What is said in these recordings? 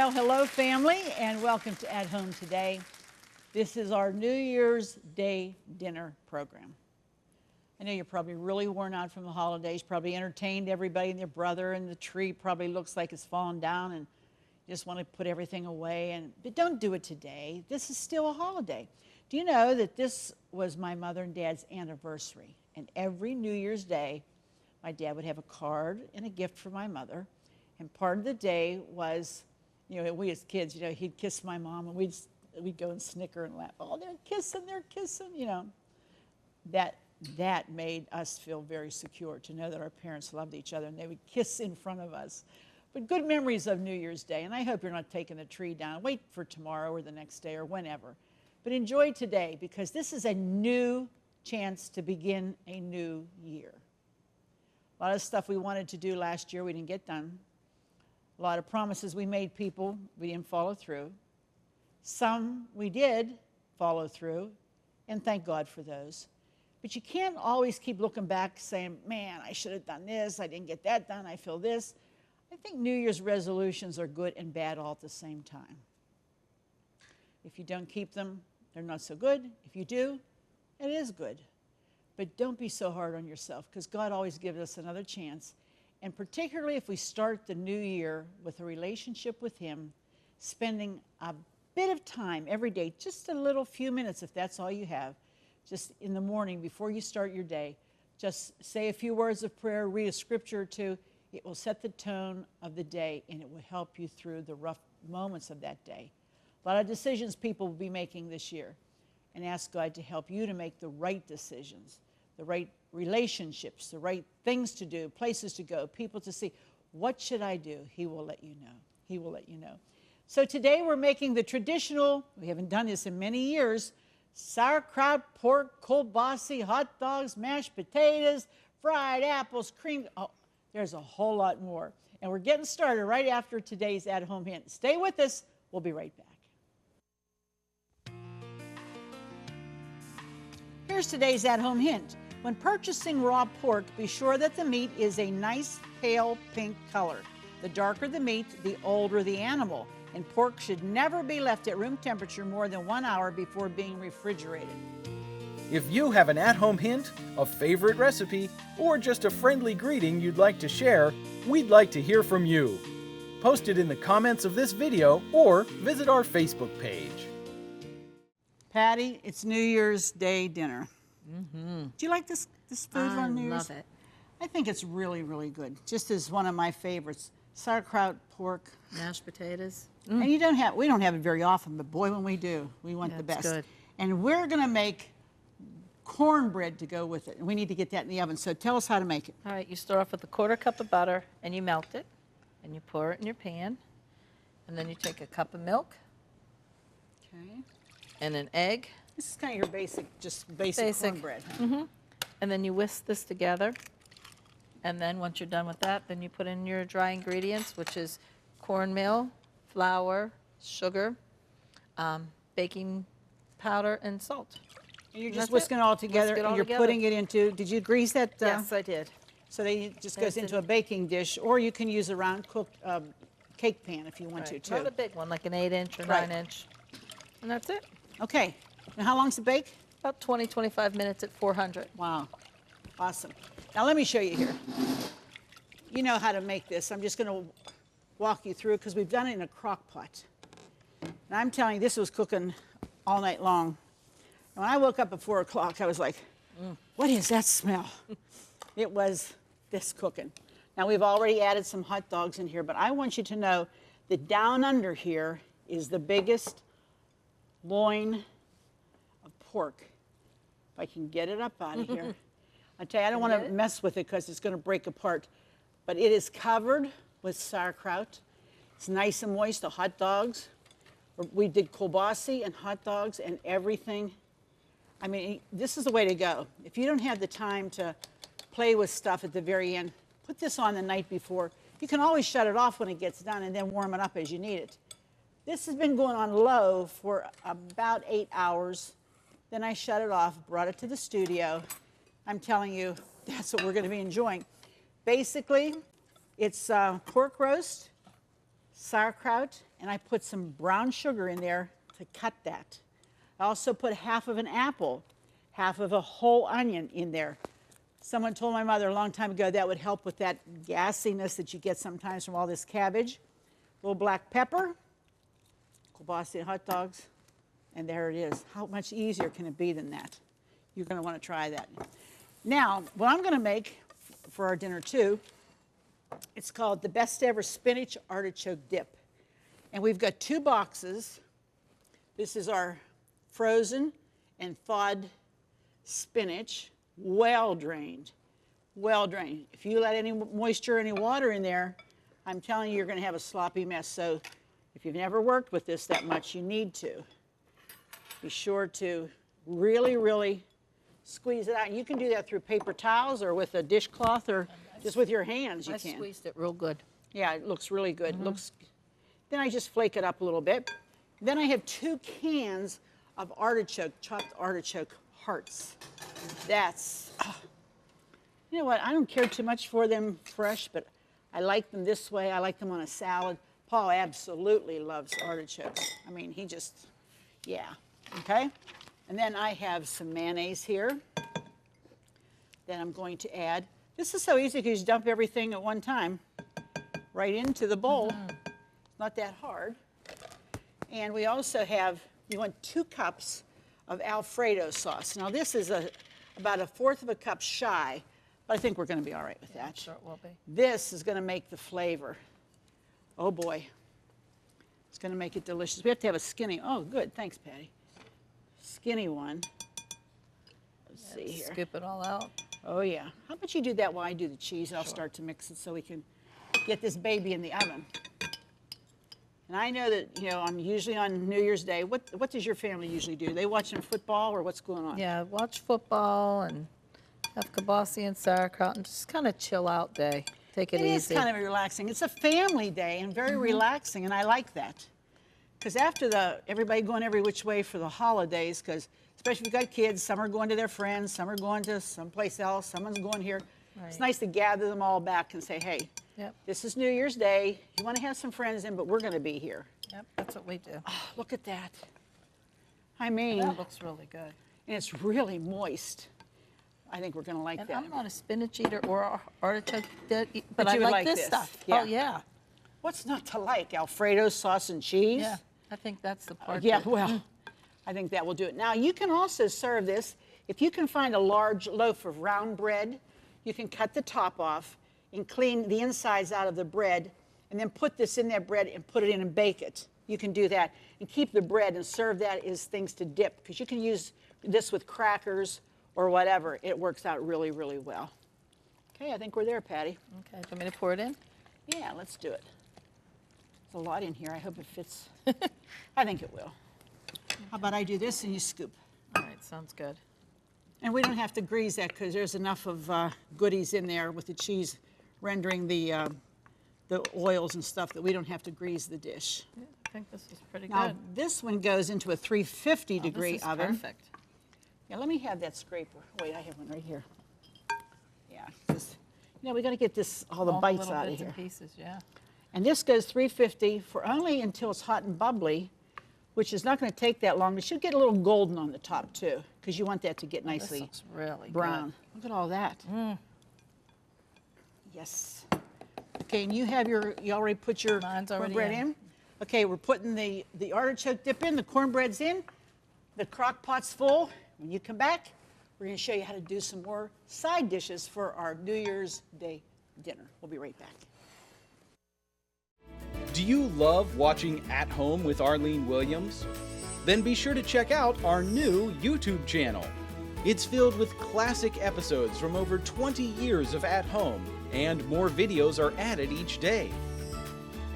Well, hello, family, and welcome to At Home Today. This is our New Year's Day dinner program. I know you're probably really worn out from the holidays, probably entertained everybody and their brother, and the tree probably looks like it's fallen down, and you just want to put everything away. But don't do it today. This is still a holiday. Do you know that this was my mother and dad's anniversary? And every New Year's Day, my dad would have a card and a gift for my mother. And part of the day was, you know, we as kids, you know, he'd kiss my mom, and we'd go and snicker and laugh. Oh, they're kissing, you know. That made us feel very secure, to know that our parents loved each other and they would kiss in front of us. But good memories of New Year's Day, and I hope you're not taking the tree down. Wait for tomorrow or the next day or whenever. But enjoy today, because this is a new chance to begin a new year. A lot of stuff we wanted to do last year we didn't get done. A lot of promises we made people we didn't follow through. Some we did follow through, and thank God for those. But you can't always keep looking back saying, man, I should have done this, I didn't get that done, I feel this. I think New Year's resolutions are good and bad all at the same time. If you don't keep them, they're not so good. If you do, it is good. But don't be so hard on yourself, because God always gives us another chance. And particularly if we start the new year with a relationship with Him, spending a bit of time every day, just a little few minutes if that's all you have, just in the morning before you start your day, just say a few words of prayer, read a scripture or two. It will set the tone of the day, and it will help you through the rough moments of that day. A lot of decisions people will be making this year, and ask God to help you to make the right decisions, the right relationships, the right things to do, places to go, people to see. What should I do? He will let you know. He will let you know. So today we're making the traditional, we haven't done this in many years, sauerkraut, pork, kielbasa, hot dogs, mashed potatoes, fried apples, cream. Oh, there's a whole lot more. And we're getting started right after today's at-home hint. Stay with us. We'll be right back. Here's today's at-home hint. When purchasing raw pork, be sure that the meat is a nice pale pink color. The darker the meat, the older the animal. And pork should never be left at room temperature more than 1 hour before being refrigerated. If you have an at-home hint, a favorite recipe, or just a friendly greeting you'd like to share, we'd like to hear from you. Post it in the comments of this video or visit our Facebook page. Patti, it's New Year's Day dinner. Do you like this food on New Year's? I love it. I think it's really, really good. Just as one of my favorites. Sauerkraut, pork. Mashed potatoes. And we don't have it very often, but boy, when we do, we want the best. Good. And we're going to make cornbread to go with it. And we need to get that in the oven. So tell us how to make it. All right, you start off with a 1/4 cup of butter, and you melt it, and you pour it in your pan, and then you take a cup of milk. Okay. And an egg. This is kind of your basic cornbread. Huh? And then you whisk this together. And then once you're done with that, then you put in your dry ingredients, which is cornmeal, flour, sugar, baking powder, and salt. And you're just whisking it all together, and you're putting it into, did you grease that? Yes, I did. So it just goes into a baking dish, or you can use a round cooked cake pan if you want to, too. Not a big one, like an 8-inch or 9-inch. And that's it. Okay. Now, how long's it bake? About 20, 25 minutes at 400. Wow. Awesome. Now, let me show you here. You know how to make this. I'm just going to walk you through, because we've done it in a crock pot. And I'm telling you, this was cooking all night long. And when I woke up at 4 o'clock, I was like, what is that smell? It was this cooking. Now, we've already added some hot dogs in here, but I want you to know that down under here is the biggest loin of pork. If I can get it up out of here. I tell you, I don't want to mess with it because it's going to break apart. But it is covered with sauerkraut. It's nice and moist, the hot dogs. We did kielbasa and hot dogs and everything. I mean, this is the way to go. If you don't have the time to play with stuff at the very end, put this on the night before. You can always shut it off when it gets done and then warm it up as you need it. This has been going on low for about 8 hours. Then I shut it off, brought it to the studio. I'm telling you, that's what we're going to be enjoying. Basically, it's pork roast, sauerkraut, and I put some brown sugar in there to cut that. I also put half of an apple, half of a whole onion in there. Someone told my mother a long time ago that would help with that gassiness that you get sometimes from all this cabbage. A little black pepper, kielbasa and hot dogs, and there it is. How much easier can it be than that? You're going to want to try that. Now, what I'm going to make for our dinner too, it's called the Best Ever Spinach Artichoke Dip. And we've got 2 boxes. This is our frozen and thawed spinach, well drained, well drained. If you let any moisture, any water in there, I'm telling you, you're going to have a sloppy mess. So if you've never worked with this that much, you need to. Be sure to really, really squeeze it out. And you can do that through paper towels or with a dishcloth or just with your hands you can. I squeezed it real good. Yeah, it looks really good. Then I just flake it up a little bit. Then I have 2 cans of artichoke, chopped artichoke hearts. That's, you know what, I don't care too much for them fresh, but I like them this way. I like them on a salad. Paul absolutely loves artichokes. I mean, he just, yeah, okay? And then I have some mayonnaise here that I'm going to add. This is so easy because you dump everything at one time right into the bowl. It's not that hard. And we also have, you want 2 cups of Alfredo sauce. Now this is about 1/4 of a cup shy, but I think we're going to be all right with that. Sure it will be. This is going to make the flavor. Oh boy. It's going to make it delicious. We have to have a skinny, oh good, thanks Patty. Skinny one. Let's see here. Scoop it all out. Oh yeah. How about you do that while I do the cheese? I'll start to mix it so we can get this baby in the oven. And I know that, you know, I'm usually on New Year's Day. What does your family usually do? They watching football or what's going on? Yeah, watch football and have kielbasa and sauerkraut and just kind of chill out day. Take it easy. It is kind of relaxing. It's a family day and very relaxing, and I like that. Because after everybody going every which way for the holidays, because especially if you've got kids, some are going to their friends, some are going to someplace else, someone's going here. Right. It's nice to gather them all back and say, hey, this is New Year's Day. You want to have some friends in, but we're going to be here. Yep, that's what we do. Oh, look at that. I mean, That looks really good. and it's really moist. I think we're going to like And that. I'm not a spinach eater or artichoke, but I you would like like this this. stuff. Yeah. Oh, yeah. What's not to like? Alfredo sauce and cheese? Yeah, I think that's the part. Yeah, that- well, I think that will do it. Now, you can also serve this. If you can find a large loaf of round bread, you can cut the top off and clean the insides out of the bread, and then put this in that bread and put it in and bake it. You can do that. And keep the bread and serve that as things to dip, because you can use this with crackers or whatever. It works out really, really well. Okay, I think we're there, Patty. Okay, do you want me to pour it in? Yeah, let's do it. There's a lot in here. I hope it fits. I think it will. How about I do this and you scoop? All right, sounds good. And we don't have to grease that because there's enough of goodies in there with the cheese rendering the oils and stuff that we don't have to grease the dish. Yeah, I think this is pretty Now, good. this one goes into a 350 degree This is oven. perfect. Yeah, let me have that scraper. Wait, I have one right here. Yeah, just, you know, we got to get this, all the bites little out of bits here. and pieces, yeah. And this goes 350 for only until it's hot and bubbly, which is not going to take that long. It should get a little golden on the top too, because you want that to get This nicely looks really brown. Look at all that. Yes. Okay, and you have you already put your Mine's already cornbread in. in? Okay, we're putting the artichoke dip in, the cornbread's in, the crock pot's full. When you come back, we're going to show you how to do some more side dishes for our New Year's Day dinner. We'll be right back. Do you love watching At Home with Arlene Williams? Then be sure to check out our new YouTube channel. It's filled with classic episodes from over 20 years of At Home, and more videos are added each day.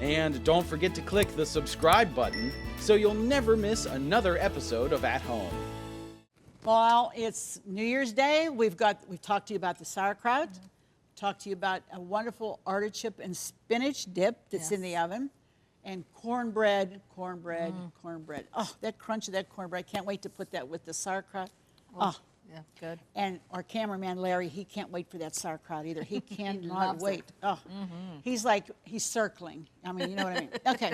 And don't forget to click the subscribe button so you'll never miss another episode of At Home. Well, it's New Year's Day. We've talked to you about the sauerkraut, talked to you about a wonderful artichoke and spinach dip that's in the oven, and cornbread. Oh, that crunch of that cornbread. Can't wait to put that with the sauerkraut. Oh, Yeah, good. and our cameraman, Larry, he can't wait for that sauerkraut either. He cannot loves it. wait. Oh, he's circling. I mean, you know what I mean. Okay,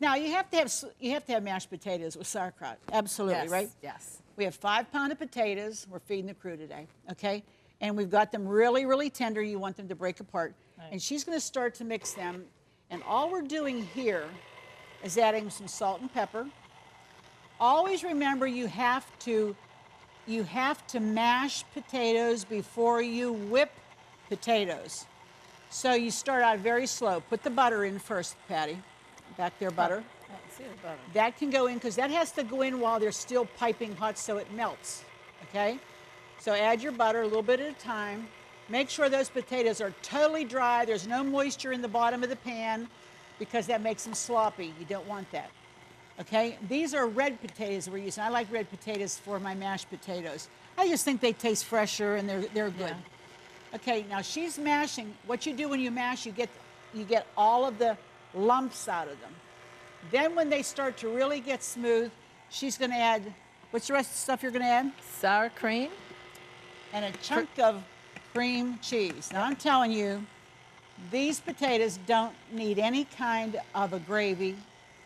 Now you have to have mashed potatoes with sauerkraut. Absolutely, Yes, right? yes. We have 5 pounds of potatoes. We're feeding the crew today, okay? And we've got them really, really tender. You want them to break apart. Right. And she's going to start to mix them. And all we're doing here is adding some salt and pepper. Always remember you have to mash potatoes before you whip potatoes. So you start out very slow. Put the butter in first, Patty. Back there, butter. I don't see the butter. That can go in because that has to go in while they're still piping hot so it melts, okay? So add your butter a little bit at a time. Make sure those potatoes are totally dry. There's no moisture in the bottom of the pan because that makes them sloppy. You don't want that, okay? These are red potatoes we're using. I like red potatoes for my mashed potatoes. I just think they taste fresher and they're good. Yeah. Okay, now she's mashing. What you do when you mash, you get all of the lumps out of them. Then when they start to really get smooth, she's going to add, what's the rest of the stuff you're going to add? Sour cream. And a chunk of cream cheese. Now I'm telling you, these potatoes don't need any kind of a gravy.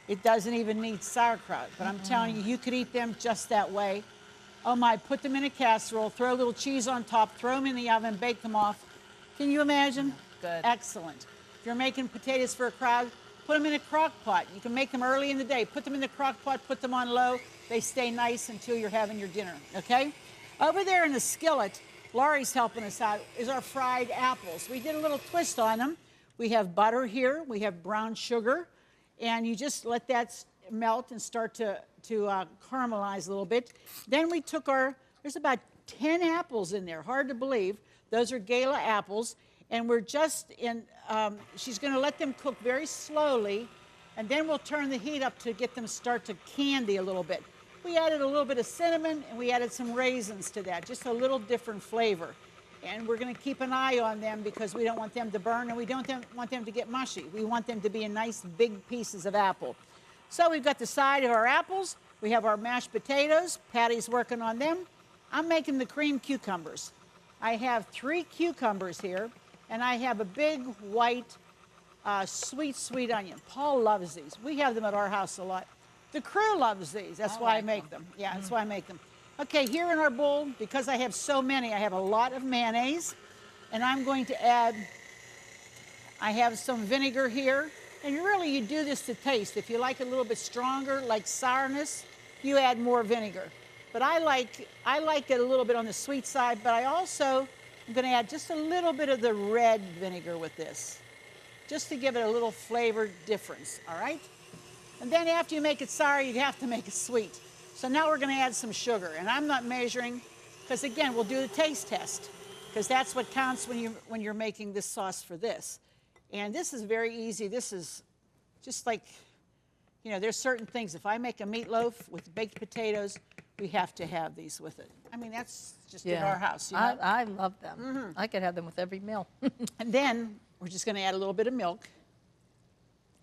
It doesn't even need sauerkraut, but I'm telling you, you could eat them just that way. Oh my, put them in a casserole, throw a little cheese on top, throw them in the oven, bake them off. Can you imagine? Good. Excellent. If you're making potatoes for a crowd, put them in a crock pot. You can make them early in the day. Put them in the crock pot, put them on low. They stay nice until you're having your dinner, okay? Over there in the skillet, Laurie's helping us out, is our fried apples. We did a little twist on them. We have butter here, we have brown sugar, and you just let that melt and start to caramelize a little bit. Then we took there's about 10 apples in there, hard to believe. Those are Gala apples. And we're just she's going to let them cook very slowly, and then we'll turn the heat up to get them start to candy a little bit. We added a little bit of cinnamon, and we added some raisins to that, just a little different flavor. And we're going to keep an eye on them because we don't want them to burn, and we don't want them to get mushy. We want them to be in nice big pieces of apple. So we've got the side of our apples. We have our mashed potatoes. Patty's working on them. I'm making the cream cucumbers. I have 3 cucumbers here. And I have a big white sweet onion. Paul loves these. We have them at our house a lot. The crew loves these. That's why I make them. Yeah, that's why I make them. Okay, here in our bowl, because I have so many, I have a lot of mayonnaise. And I'm going to add, I have some vinegar here. And really, you do this to taste. If you like a little bit stronger, like sourness, you add more vinegar. But I like it a little bit on the sweet side, but I'm going to add just a little bit of the red vinegar with this, just to give it a little flavor difference, all right? And then after you make it sour, you have to make it sweet. So now we're going to add some sugar, and I'm not measuring, because again, we'll do the taste test, because that's what counts when you're making this sauce for this. And this is very easy. This is just like, you know, there's certain things. If I make a meatloaf with baked potatoes, we have to have these with it. I mean, that's just in our house, you know? I love them. I could have them with every meal. And then we're just going to add a little bit of milk.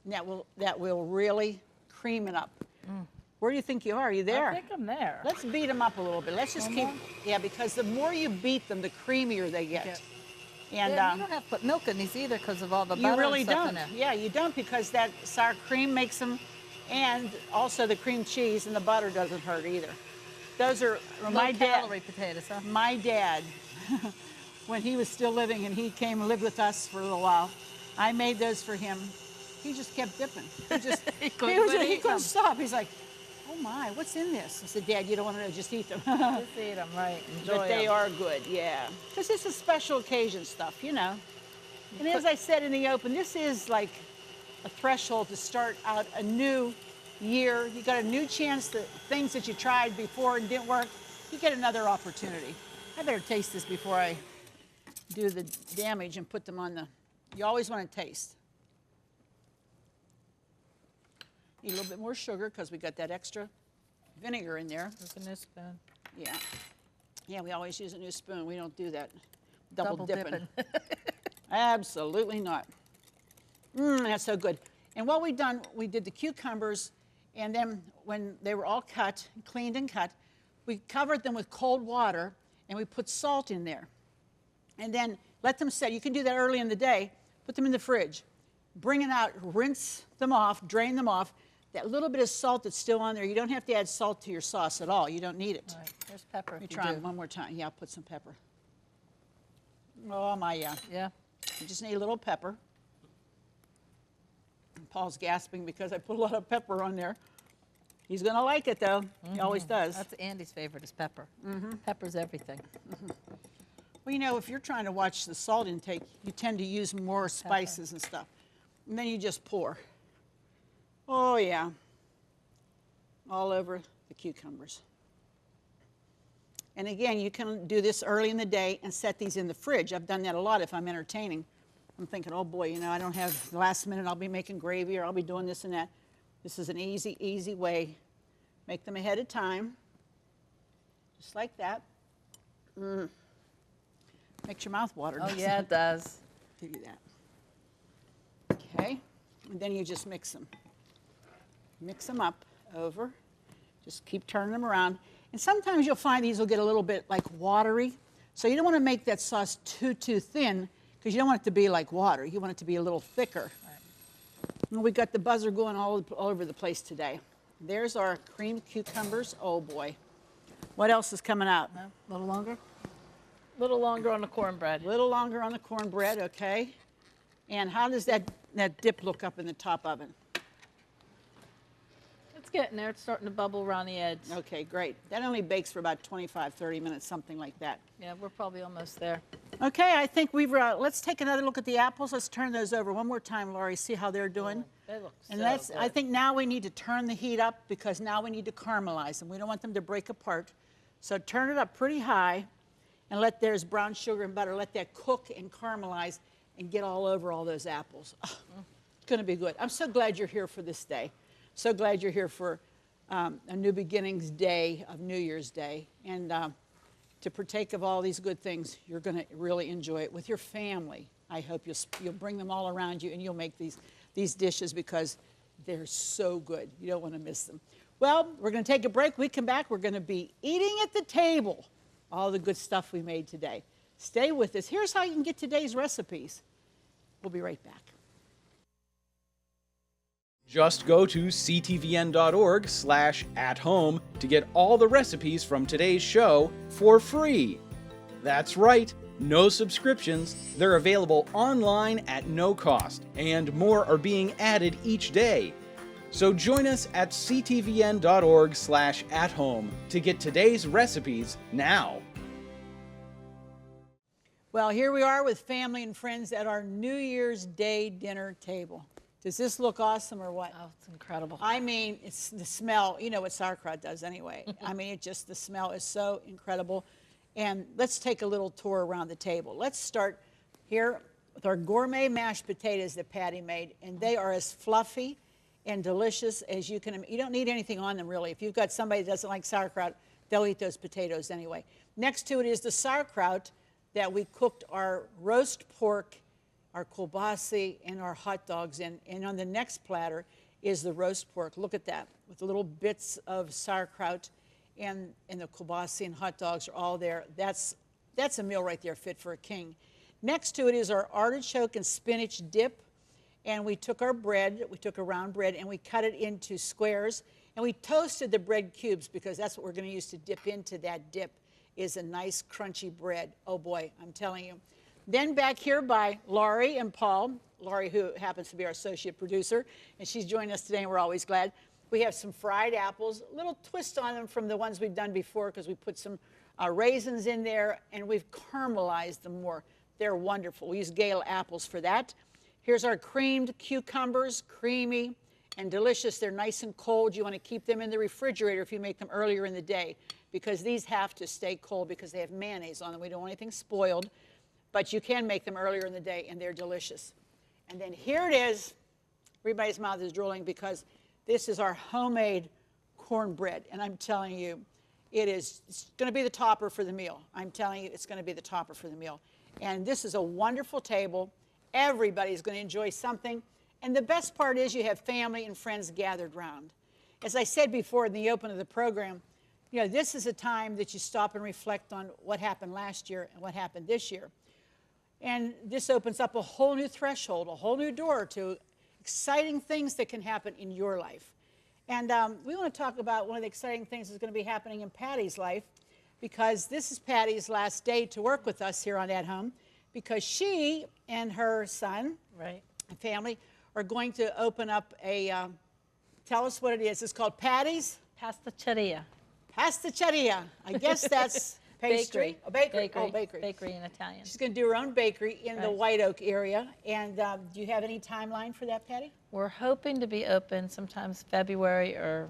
And that will really cream it up. Where do you think you are? Are you there? I think I'm there. Let's beat them up a little bit. Let's just keep, yeah, because the more you beat them, the creamier they get. And yeah, you don't have to put milk in these either because of all the butter you really and stuff don't. in there. Yeah, you don't, because that sour cream makes them, and also the cream cheese and the butter doesn't hurt either. Those are my dad. Low-calorie potatoes, huh? My dad, when he was still living and he came and lived with us for a little while, I made those for him. He just kept dipping. He couldn't stop. He's like, oh my, what's in this? I said, Dad, you don't want to know, just eat them. Just eat them, right. Enjoy But they them. are good, yeah. Because this is special occasion stuff, you know. And as I said in the open, this is like a threshold to start out a new year. You got a new chance that things that you tried before and didn't work, you get another opportunity. I better taste this before I do the damage and put them on the, you always want to taste. Need a little bit more sugar because we got that extra vinegar in there. Look in this spoon. Yeah. Yeah, we always use a new spoon. We don't do that. Double dipping. Absolutely not. That's so good. And what we done, we did the cucumbers, and then when they were all cut, cleaned and cut, we covered them with cold water, and we put salt in there. And then let them set. You can do that early in the day. Put them in the fridge. Bring it out, rinse them off, drain them off. that little bit of salt that's still on there, you don't have to add salt to your sauce at all. You don't need it. All right, there's pepper. Let me if you try do. it one more time. Yeah, I'll put some pepper. Oh, my, yeah. Yeah. You just need a little pepper. And Paul's gasping because I put a lot of pepper on there. He's going to like it, though. He always does. That's Andy's favorite is pepper. Pepper's everything. Well, you know, if you're trying to watch the salt intake, you tend to use more spices and stuff. And then you just pour. Oh, yeah. All over the cucumbers. And again, you can do this early in the day and set these in the fridge. I've done that a lot if I'm entertaining. I'm thinking, oh boy, you know, I don't have the last minute, I'll be making gravy or I'll be doing this and that. This is an easy, easy way. Make them ahead of time. Just like that. Makes your mouth water. Oh, doesn't yeah, it? it does. Give you that. Okay, and then you just mix them. Mix them up over. Just keep turning them around. And sometimes you'll find these will get a little bit like watery. So you don't want to make that sauce too thin because you don't want it to be like water. You want it to be a little thicker. And we got the buzzer going all over the place today. There's our creamed cucumbers. Oh boy. What else is coming out? No? A little longer? A little longer on the cornbread. A little longer on the cornbread, okay. And how does that dip look up in the top oven? It's getting there. It's starting to bubble around the edge. Okay, great. That only bakes for about 25, 30 minutes, something like that. Yeah, we're probably almost there. Okay, I think we've, let's take another look at the apples. Let's turn those over one more time, Laurie, see how they're doing. They look And so that's, good. I think now we need to turn the heat up because now we need to caramelize them. We don't want them to break apart. So turn it up pretty high and let there's brown sugar and butter. Let that cook and caramelize and get all over all those apples. Oh, it's going to be good. I'm so glad you're here for this day. So glad you're here for a New Beginnings Day of New Year's Day. And to partake of all these good things, you're going to really enjoy it with your family. I hope you'll bring them all around you and you'll make these dishes because they're so good. You don't want to miss them. Well, we're going to take a break. We come back, we're going to be eating at the table all the good stuff we made today. Stay with us. Here's how you can get today's recipes. We'll be right back. Just go to ctvn.org/athome to get all the recipes from today's show for free. That's right, no subscriptions. They're available online at no cost, and more are being added each day. So join us at ctvn.org/athome to get today's recipes now. Well, here we are with family and friends at our New Year's Day dinner table. Does this look awesome or what? Oh, it's incredible. I mean, it's the smell. You know what sauerkraut does anyway. I mean, the smell is so incredible. And let's take a little tour around the table. Let's start here with our gourmet mashed potatoes that Patti made. And they are as fluffy and delicious as you can. You don't need anything on them, really. If you've got somebody that doesn't like sauerkraut, they'll eat those potatoes anyway. Next to it is the sauerkraut that we cooked our roast pork, our kielbasa, and our hot dogs in. And on the next platter is the roast pork. Look at that, with the little bits of sauerkraut and the kielbasa and hot dogs are all there. That's a meal right there, fit for a king. Next to it is our artichoke and spinach dip. And we took our bread, we took a round bread, and we cut it into squares. And we toasted the bread cubes because that's what we're going to use to dip into that dip, is a nice crunchy bread. Oh boy, I'm telling you. Then back here by Laurie and Paul, Laurie who happens to be our associate producer, and she's joining us today and we're always glad. We have some fried apples, a little twist on them from the ones we've done before because we put some raisins in there and we've caramelized them more. They're wonderful. We use Gale apples for that. Here's our creamed cucumbers, creamy and delicious. They're nice and cold. You want to keep them in the refrigerator if you make them earlier in the day because these have to stay cold because they have mayonnaise on them. We don't want anything spoiled, but you can make them earlier in the day and they're delicious. And then here it is. Everybody's mouth is drooling because this is our homemade cornbread. And I'm telling you, it's going to be the topper for the meal. I'm telling you, it's going to be the topper for the meal. And this is a wonderful table. Everybody's going to enjoy something. And the best part is you have family and friends gathered round. As I said before in the open of the program, you know, this is a time that you stop and reflect on what happened last year and what happened this year. And this opens up a whole new threshold, a whole new door to exciting things that can happen in your life. And we want to talk about one of the exciting things that's going to be happening in Patty's life, because this is Patty's last day to work with us here on At Home, because she and her son Right. and family are going to open up a, tell us what it is. It's called Patty's Pasticceria. Pasticceria. I guess that's pastry. A bakery. Bakery. Oh, bakery. Bakery in Italian. She's going to do her own bakery in the Right. White Oak area. And do you have any timeline for that, Patty? We're hoping to be open sometimes February or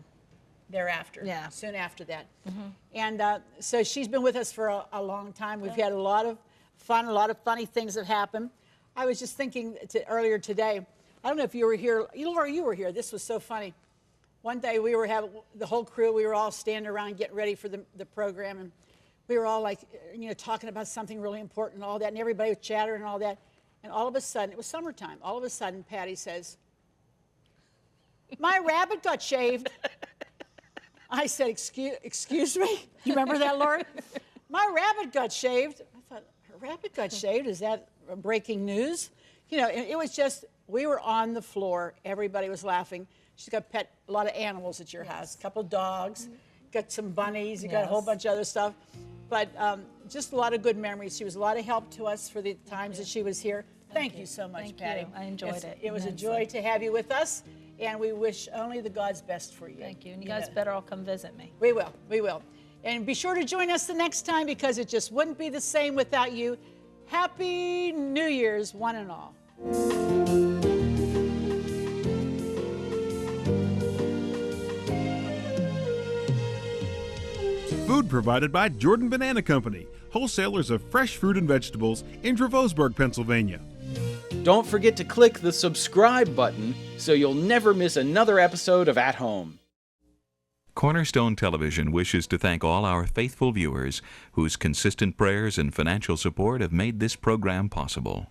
Thereafter. Yeah. Soon after that. And so she's been with us for a long time. We've had a lot of fun, a lot of funny things that happen. I was just thinking earlier today, I don't know if you were here, Laura, you were here. This was so funny. One day we were having, the whole crew, we were all standing around getting ready for the program, and we were all like, you know, talking about something really important and all that, and everybody was chattering and all that. And all of a sudden, it was summertime, all of a sudden Patty says, "My rabbit got shaved." I said, excuse me? You remember that, Laura? "My rabbit got shaved." I thought, her rabbit got shaved? Is that breaking news? You know, it was just, we were on the floor. Everybody was laughing. She's got a lot of animals at your house, a couple of dogs, got some bunnies, you got a whole bunch of other stuff. But just a lot of good memories. She was a lot of help to us for the times that she was here. Thank you so much, Thank Patty. you. I enjoyed it It was a immensely. joy to have you with us, and we wish only the God's best for you. Thank you. And you guys better all come visit me. We will, we will. And be sure to join us the next time, because it just wouldn't be the same without you. Happy New Year's, one and all. Food provided by Jordan Banana Company, wholesalers of fresh fruit and vegetables in Dravosburg, Pennsylvania. Don't forget to click the subscribe button so you'll never miss another episode of At Home. Cornerstone Television wishes to thank all our faithful viewers whose consistent prayers and financial support have made this program possible.